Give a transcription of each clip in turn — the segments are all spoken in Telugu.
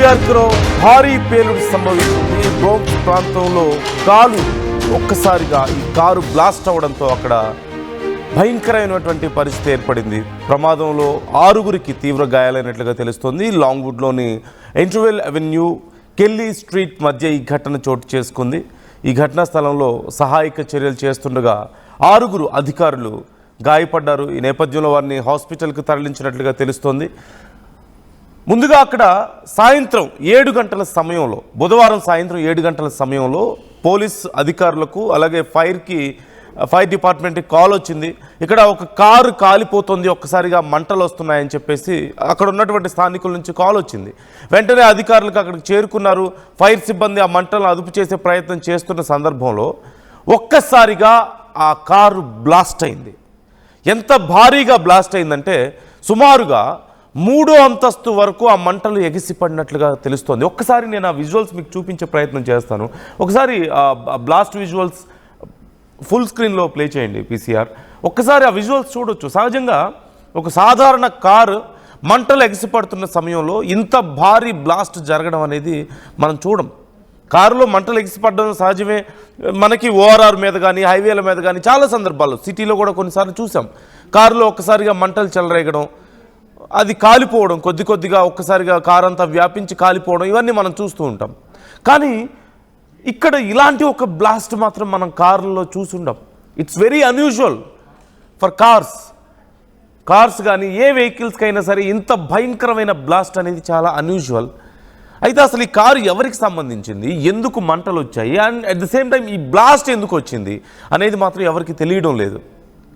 న్యూయార్క్లో భారీ పేలుడు సంభవించింది. బ్రోంక్స్ ప్రాంతంలో ఒక్కసారిగా ఈ కారు బ్లాస్ట్ అవడంతో అక్కడ భయంకరమైనటువంటి పరిస్థితి ఏర్పడింది. ప్రమాదంలో 6గురికి తీవ్ర గాయాలైనట్లుగా తెలుస్తోంది. లాంగ్వుడ్లోని ఇంటర్వెల్ అవెన్యూ కెల్లీ స్ట్రీట్ మధ్య ఈ ఘటన చోటు చేసుకుంది. ఈ ఘటనా స్థలంలో సహాయక చర్యలు చేస్తుండగా 6గురు అధికారులు గాయపడ్డారు. ఈ నేపథ్యంలో వారిని హాస్పిటల్కి తరలించినట్లుగా తెలుస్తోంది. ముందుగా అక్కడ సాయంత్రం 7 గంటల సమయంలో, బుధవారం సాయంత్రం 7 గంటల సమయంలో పోలీస్ అధికారులకు అలాగే ఫైర్ డిపార్ట్మెంట్కి కాల్ వచ్చింది. ఇక్కడ ఒక కారు కాలిపోతుంది, ఒక్కసారిగా మంటలు వస్తున్నాయని చెప్పేసి అక్కడ ఉన్నటువంటి స్థానికుల నుంచి కాల్ వచ్చింది. వెంటనే అధికారులకు అక్కడికి చేరుకున్నారు. ఫైర్ సిబ్బంది ఆ మంటలను అదుపు చేసే ప్రయత్నం చేస్తున్న సందర్భంలో ఒక్కసారిగా ఆ కారు బ్లాస్ట్ అయింది. ఎంత భారీగా బ్లాస్ట్ అయిందంటే సుమారుగా 3వ అంతస్తు వరకు ఆ మంటలు ఎగిసిపడినట్లుగా తెలుస్తోంది. ఒక్కసారి నేను ఆ విజువల్స్ మీకు చూపించే ప్రయత్నం చేస్తాను. ఒకసారి బ్లాస్ట్ విజువల్స్ ఫుల్ స్క్రీన్లో ప్లే చేయండి పీసీఆర్. ఒక్కసారి ఆ విజువల్స్ చూడొచ్చు. సహజంగా ఒక సాధారణ కారు మంటలు ఎగిసిపడుతున్న సమయంలో ఇంత భారీ బ్లాస్ట్ జరగడం అనేది మనం చూడం. కారులో మంటలు ఎగిసిపడడం సహజమే. మనకి ఓఆర్ఆర్ మీద కానీ హైవేల మీద కానీ చాలా సందర్భాల్లో సిటీలో కూడా కొన్నిసార్లు చూసాం. కారులో ఒక్కసారిగా మంటలు చెలరేగడం, అది కాలిపోవడం, కొద్దిగా ఒక్కసారిగా కారు అంతా వ్యాపించి కాలిపోవడం, ఇవన్నీ మనం చూస్తూ ఉంటాం. కానీ ఇక్కడ ఇలాంటి ఒక బ్లాస్ట్ మాత్రం మనం కారులో చూసుండం. It's very unusual for cars కానీ ఏ వెహికల్స్కైనా సరే ఇంత భయంకరమైన బ్లాస్ట్ అనేది చాలా అన్యూజువల్. అయితే అసలు ఈ కారు ఎవరికి సంబంధించింది, ఎందుకు మంటలు వచ్చాయి, and at the same time ఈ బ్లాస్ట్ ఎందుకు వచ్చింది అనేది మాత్రం ఎవరికి తెలియడం లేదు.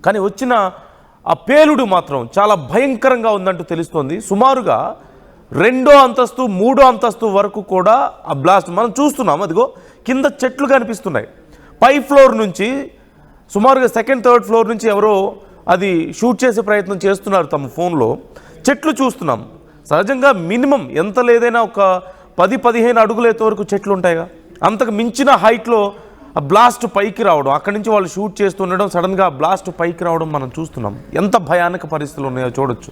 కానీ వచ్చిన ఆ పేలుడు మాత్రం చాలా భయంకరంగా ఉందంటూ తెలుస్తోంది. సుమారుగా 2వ అంతస్తు 3వ అంతస్తు వరకు కూడా ఆ బ్లాస్ట్ మనం చూస్తున్నాం. అదిగో కింద చెట్లు కనిపిస్తున్నాయి. పై ఫ్లోర్ నుంచి సుమారుగా 2nd, 3rd ఫ్లోర్ నుంచి ఎవరో అది షూట్ చేసే ప్రయత్నం చేస్తున్నారు తమ ఫోన్లో. చెట్లు చూస్తున్నాం. సహజంగా మినిమం ఎంత లేదైనా ఒక 10-15 అడుగుల ఎత్తు వరకు చెట్లు ఉంటాయిగా. అంతకు మించిన హైట్లో ఆ బ్లాస్ట్ పైకి రావడం, అక్కడి నుంచి వాళ్ళు షూట్ చేస్తుండడం, సడన్గా ఆ బ్లాస్ట్ పైకి రావడం మనం చూస్తున్నాం. ఎంత భయానక పరిస్థితులు ఉన్నాయో చూడొచ్చు.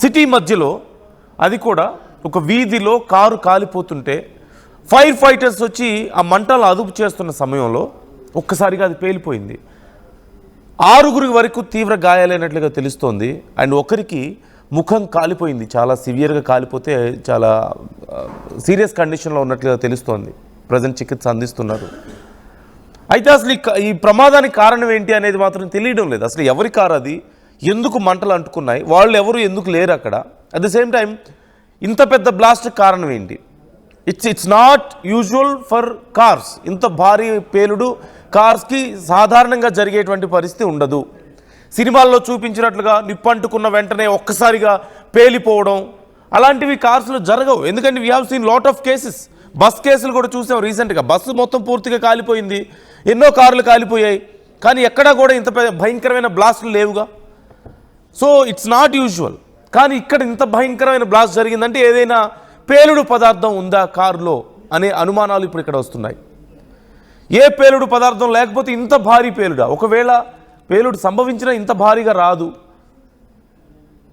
సిటీ మధ్యలో, అది కూడా ఒక వీధిలో కారు కాలిపోతుంటే ఫైర్ ఫైటర్స్ వచ్చి ఆ మంటలు అదుపు చేస్తున్న సమయంలో ఒక్కసారిగా అది పేలిపోయింది. 6గురి వరకు తీవ్ర గాయాలైనట్లుగా తెలుస్తోంది. అండ్ ఒకరికి ముఖం కాలిపోయింది. చాలా సివియర్గా కాలిపోతే చాలా సీరియస్ కండిషన్లో ఉన్నట్లుగా తెలుస్తోంది. ప్రజెంట్ చికిత్స అందిస్తున్నారు. అయితే అసలు ఈ ప్రమాదానికి కారణం ఏంటి అనేది మాత్రం తెలియడం లేదు. అసలు ఎవరి కారు అది, ఎందుకు మంటలు అంటుకున్నాయి, వాళ్ళు ఎవరు ఎందుకు లేరు అక్కడ, అట్ ద సేమ్ టైం ఇంత పెద్ద బ్లాస్ట్ కారణం ఏంటి. It's not usual for cars. ఇంత భారీ పేలుడు కార్స్కి సాధారణంగా జరిగేటువంటి పరిస్థితి ఉండదు. సినిమాల్లో చూపించినట్లుగా నిప్పంటుకున్న వెంటనే ఒక్కసారిగా పేలిపోవడం అలాంటివి కార్స్లో జరగవు. ఎందుకంటే we have seen lot of cases. Bus కేసులు కూడా చూసాం రీసెంట్గా. బస్సు మొత్తం పూర్తిగా కాలిపోయింది, ఎన్నో కార్లు కాలిపోయాయి, కానీ ఎక్కడా కూడా ఇంత భయంకరమైన బ్లాస్ట్లు లేవుగా. So it's not usual. కానీ ఇక్కడ ఇంత భయంకరమైన బ్లాస్ట్ జరిగిందంటే ఏదైనా పేలుడు పదార్థం ఉందా కారులో అనే అనుమానాలు ఇప్పుడు ఇక్కడ వస్తున్నాయి. ఏ పేలుడు పదార్థం లేకపోతే ఇంత భారీ పేలుడా? ఒకవేళ పేలుడు సంభవించినా ఇంత భారీగా రాదు.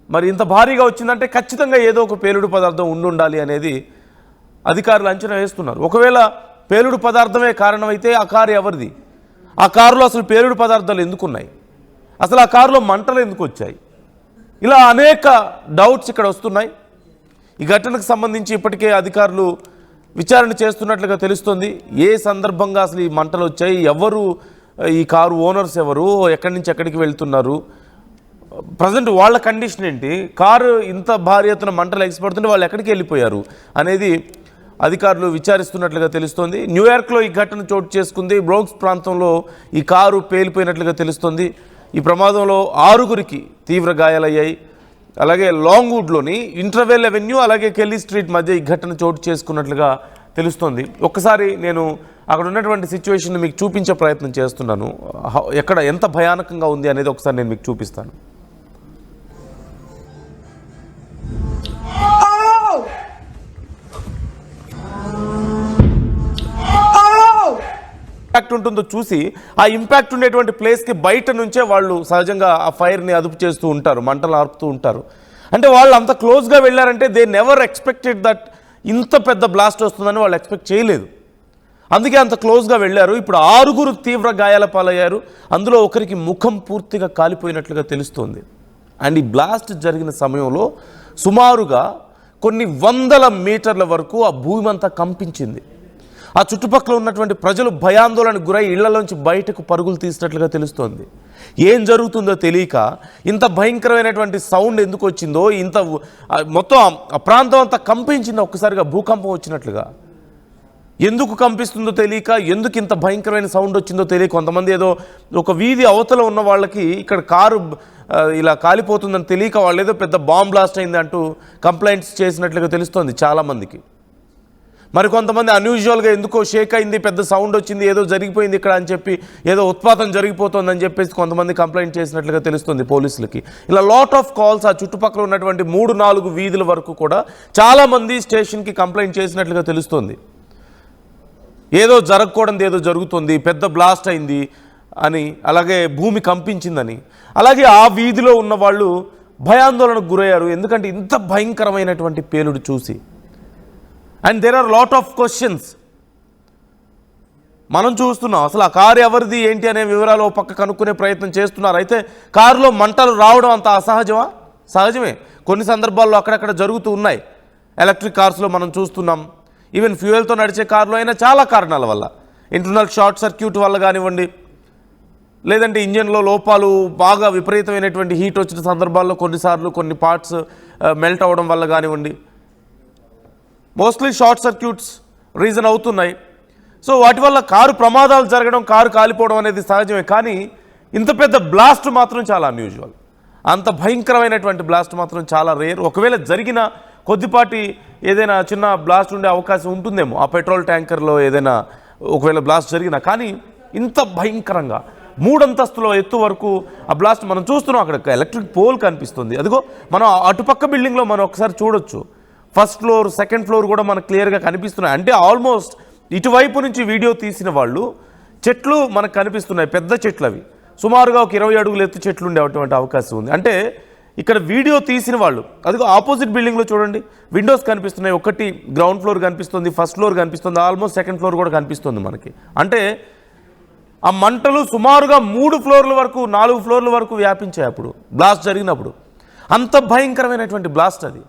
మరి ఇంత భారీగా వచ్చిందంటే ఖచ్చితంగా ఏదో ఒక పేలుడు పదార్థం ఉండాలి అనేది అధికారులు అంచనా వేస్తున్నారు. ఒకవేళ పేలుడు పదార్థమే కారణమైతే ఆ కారు ఎవరిది? ఆ కారులో అసలు పేలుడు పదార్థాలు ఎందుకున్నాయి? అసలు ఆ కారులో మంటలు ఎందుకు వచ్చాయి? ఇలా అనేక డౌట్స్ ఇక్కడ వస్తున్నాయి. ఈ ఘటనకు సంబంధించి ఇప్పటికే అధికారులు విచారణ చేస్తున్నట్లుగా తెలుస్తుంది. ఏ సందర్భంగా అసలు ఈ మంటలు వచ్చాయి, ఎవరు ఈ కారు ఓనర్స్, ఎవరు ఎక్కడి నుంచి ఎక్కడికి వెళ్తున్నారు, ప్రజెంట్ వాళ్ళ కండిషన్ ఏంటి, కారు ఇంత భారీ ఎత్తున మంటలు ఎగిసిపడుతుంటే వాళ్ళు ఎక్కడికి వెళ్ళిపోయారు అనేది అధికారులు విచారిస్తున్నట్లుగా తెలుస్తోంది. న్యూయార్క్లో ఈ ఘటన చోటు చేసుకుంది. బ్రోంక్స్ ప్రాంతంలో ఈ కారు పేలిపోయినట్లుగా తెలుస్తోంది. ఈ ప్రమాదంలో 6గురికి తీవ్ర గాయాలయ్యాయి. అలాగే లాంగ్వుడ్లోని ఇంటర్వెల్ అవెన్యూ అలాగే కెల్లీ స్ట్రీట్ మధ్య ఈ ఘటన చోటు చేసుకున్నట్లుగా తెలుస్తోంది. ఒక్కసారి నేను అక్కడ ఉన్నటువంటి సిచ్యువేషన్ మీకు చూపించే ప్రయత్నం చేస్తున్నాను. ఎక్కడ ఎంత భయానకంగా ఉంది అనేది ఒకసారి నేను మీకు చూపిస్తాను. ఇంపాక్ట్ ఉంటుందో చూసి ఆ ఇంపాక్ట్ ఉండేటువంటి ప్లేస్కి బయట నుంచే వాళ్ళు సహజంగా ఆ ఫైర్ని అదుపు చేస్తూ ఉంటారు, మంటలు ఆర్పుతూ ఉంటారు. అంటే వాళ్ళు అంత క్లోజ్గా వెళ్ళారంటే దే నెవర్ ఎక్స్పెక్టెడ్ దట్ ఇంత పెద్ద బ్లాస్ట్ వస్తుందని వాళ్ళు ఎక్స్పెక్ట్ చేయలేదు. అందుకే అంత క్లోజ్గా వెళ్ళారు. ఇప్పుడు 6 తీవ్ర గాయాల పాలయ్యారు. అందులో ఒకరికి ముఖం పూర్తిగా కాలిపోయినట్లుగా తెలుస్తోంది. అండ్ ఈ బ్లాస్ట్ జరిగిన సమయంలో సుమారుగా కొన్ని వందల మీటర్ల వరకు ఆ భూమి అంతా కంపించింది. ఆ చుట్టుపక్కల ఉన్నటువంటి ప్రజలు భయాందోళనకు గురై ఇళ్లలోంచి బయటకు పరుగులు తీసినట్లుగా తెలుస్తోంది. ఏం జరుగుతుందో తెలియక ఇంత భయంకరమైనటువంటి సౌండ్ ఎందుకు వచ్చిందో, ఇంత మొత్తం ఆ ప్రాంతం అంతా కంపించింది. ఒక్కసారిగా భూకంపం వచ్చినట్లుగా. ఎందుకు కంపిస్తుందో తెలియక, ఎందుకు ఇంత భయంకరమైన సౌండ్ వచ్చిందో తెలియక కొంతమంది ఏదో ఒక వీధి అవతల ఉన్న వాళ్ళకి ఇక్కడ కారు ఇలా కాలిపోతుందని తెలియక వాళ్ళు ఏదో పెద్ద బాంబ్ బ్లాస్ట్ అయింది అంటూ కంప్లైంట్స్ చేసినట్లుగా తెలుస్తోంది చాలామందికి. మరి కొంతమంది అన్యూజువల్గా ఎందుకో షేక్ అయింది, పెద్ద సౌండ్ వచ్చింది, ఏదో జరిగిపోయింది ఇక్కడ అని చెప్పి, ఏదో ఉత్పాతం జరిగిపోతుందని చెప్పేసి కొంతమంది కంప్లైంట్ చేసినట్లుగా తెలుస్తుంది పోలీసులకి. ఇలా లాట్ ఆఫ్ కాల్స్ ఆ చుట్టుపక్కల ఉన్నటువంటి 3-4 వీధుల వరకు కూడా చాలామంది స్టేషన్కి కంప్లైంట్ చేసినట్లుగా తెలుస్తుంది. ఏదో జరగకూడదు, ఏదో జరుగుతుంది, పెద్ద బ్లాస్ట్ అయింది అని, అలాగే భూమి కంపించిందని. అలాగే ఆ వీధిలో ఉన్న వాళ్ళు భయాందోళనకు గురయ్యారు. ఎందుకంటే ఇంత భయంకరమైనటువంటి పేలుడు చూసి. And there are lot of questions. మనం చూస్తున్నాం అసలు ఆ కారు ఎవరిది ఏంటి అనే వివరాలు పక్క కనుక్కునే ప్రయత్నం చేస్తున్నారు. అయితే కారులో మంటలు రావడం అంత అసహజమా? సహజమే. కొన్ని సందర్భాల్లో అక్కడక్కడ జరుగుతూ ఉన్నాయి. ఎలక్ట్రిక్ కార్స్లో మనం చూస్తున్నాం. ఈవెన్ ఫ్యూయల్తో నడిచే కారులో అయినా చాలా కారణాల వల్ల, ఇంటర్నల్ షార్ట్ సర్క్యూట్ వల్ల కానివ్వండి, లేదంటే ఇంజన్లో లోపాలు, బాగా విపరీతమైనటువంటి హీట్ వచ్చిన సందర్భాల్లో కొన్నిసార్లు కొన్ని పార్ట్స్ మెల్ట్ అవ్వడం వల్ల కానివ్వండి, మోస్ట్లీ షార్ట్ సర్క్యూట్స్ రీజన్ అవుతున్నాయి. సో వాటి వల్ల కారు ప్రమాదాలు జరగడం, కారు కాలిపోవడం అనేది సహజమే. కానీ ఇంత పెద్ద బ్లాస్ట్ మాత్రం చాలా అన్యూజువల్. అంత భయంకరమైనటువంటి బ్లాస్ట్ మాత్రం చాలా రేర్. ఒకవేళ జరిగిన కొద్దిపాటి ఏదైనా చిన్న బ్లాస్ట్ ఉండే అవకాశం ఉంటుందేమో, ఆ పెట్రోల్ ట్యాంకర్లో ఏదైనా ఒకవేళ బ్లాస్ట్ జరిగినా. కానీ ఇంత భయంకరంగా 3 అంతస్తుల ఎత్తు వరకు ఆ బ్లాస్ట్ మనం చూస్తున్నాం. అక్కడ ఎలక్ట్రిక్ పోల్ కనిపిస్తుంది. అదిగో మనం అటుపక్క బిల్డింగ్లో మనం ఒకసారి చూడొచ్చు. ఫస్ట్ ఫ్లోర్, సెకండ్ ఫ్లోర్ కూడా మనకు క్లియర్గా కనిపిస్తున్నాయి. అంటే ఆల్మోస్ట్ ఇటువైపు నుంచి వీడియో తీసిన వాళ్ళు చెట్లు మనకు కనిపిస్తున్నాయి, పెద్ద చెట్లు. అవి సుమారుగా ఒక 20 అడుగుల ఎత్తు చెట్లు ఉండేటువంటి అవకాశం ఉంది. అంటే ఇక్కడ వీడియో తీసిన వాళ్ళు, అదిగో ఆపోజిట్ బిల్డింగ్లో చూడండి, విండోస్ కనిపిస్తున్నాయి. ఒకటి గ్రౌండ్ ఫ్లోర్ కనిపిస్తుంది, ఫస్ట్ ఫ్లోర్ కనిపిస్తుంది, ఆల్మోస్ట్ సెకండ్ ఫ్లోర్ కూడా కనిపిస్తుంది మనకి. అంటే ఆ మంటలు సుమారుగా 3 ఫ్లోర్ల వరకు, 4 ఫ్లోర్ల వరకు వ్యాపించాయి అప్పుడు బ్లాస్ట్ జరిగినప్పుడు. అంత భయంకరమైనటువంటి బ్లాస్ట్ అది.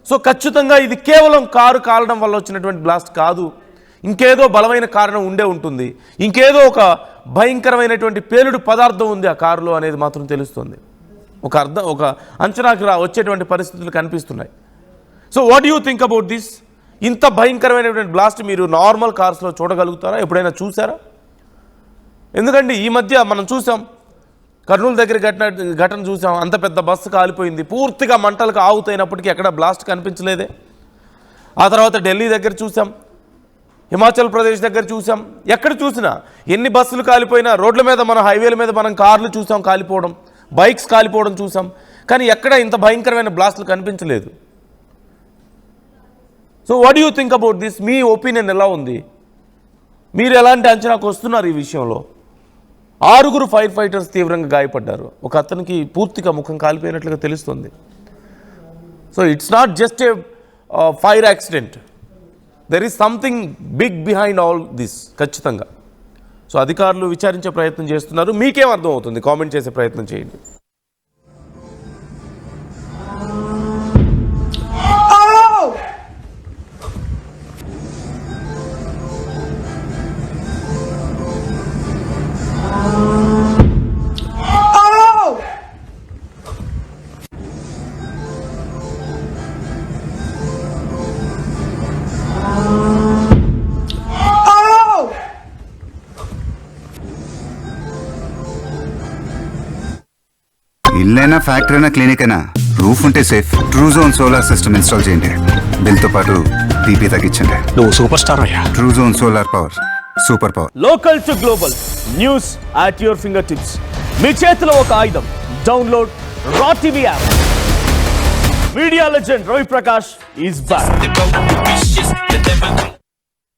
సో ఖచ్చితంగా ఇది కేవలం కారు కాలడం వల్ల వచ్చినటువంటి బ్లాస్ట్ కాదు. ఇంకేదో బలమైన కారణం ఉండే ఉంటుంది. ఇంకేదో ఒక భయంకరమైనటువంటి పేలుడు పదార్థం ఉంది ఆ కారులో అనేది మాత్రం తెలుస్తుంది. ఒక అంచనాకి వచ్చేటువంటి పరిస్థితులు కనిపిస్తున్నాయి. So what you think about this? ఇంత భయంకరమైనటువంటి బ్లాస్ట్ మీరు నార్మల్ కార్స్లో చూడగలుగుతారా? ఎప్పుడైనా చూసారా? ఎందుకంటే ఈ మధ్య మనం చూసాం, కర్నూలు దగ్గర ఘటన చూసాం. అంత పెద్ద బస్సు కాలిపోయింది, పూర్తిగా మంటలకు ఆవుతైనప్పటికీ ఎక్కడ బ్లాస్ట్ కనిపించలేదే. ఆ తర్వాత ఢిల్లీ దగ్గర చూసాం, హిమాచల్ ప్రదేశ్ దగ్గర చూసాం. ఎక్కడ చూసినా ఎన్ని బస్సులు కాలిపోయినా, రోడ్ల మీద మనం హైవేల మీద మనం కార్లు చూసాం కాలిపోవడం, బైక్స్ కాలిపోవడం చూసాం. కానీ ఎక్కడ ఇంత భయంకరమైన బ్లాస్టులు కనిపించలేదు. So what you think about this? Me opinion ఎలా ఉంది? మీరు ఎలాంటి అంచనాకు వస్తున్నారు ఈ విషయంలో? 6 ఫైర్ ఫైటర్స్ తీవ్రంగా గాయపడ్డారు. ఒక అతనికి పూర్తిగా ముఖం కాలిపోయినట్లుగా తెలుస్తుంది. So it's not just a fire accident. There is something big behind all this ఖచ్చితంగా. సో అధికారులు విచారించే ప్రయత్నం చేస్తున్నారు. మీకేం అర్థం అవుతుంది? కామెంట్ చేసే ప్రయత్నం చేయండి. ఇల్లైనా ఫ్యాక్టరీ అయినా క్లినిక్ అయినా రూఫ్ ఉంటే safe. Truzon solar system install చేయండి. బిల్తో పాటు టీపీ తగ్గించండి. నువ్వు సూపర్ స్టార్ అయ్యా. Truzon solar power, super power. Local to global news at your fingertips. మీ చేతిలో ఒక ఆయుధం. Download R TV app. Media legend Ravi Prakash is back.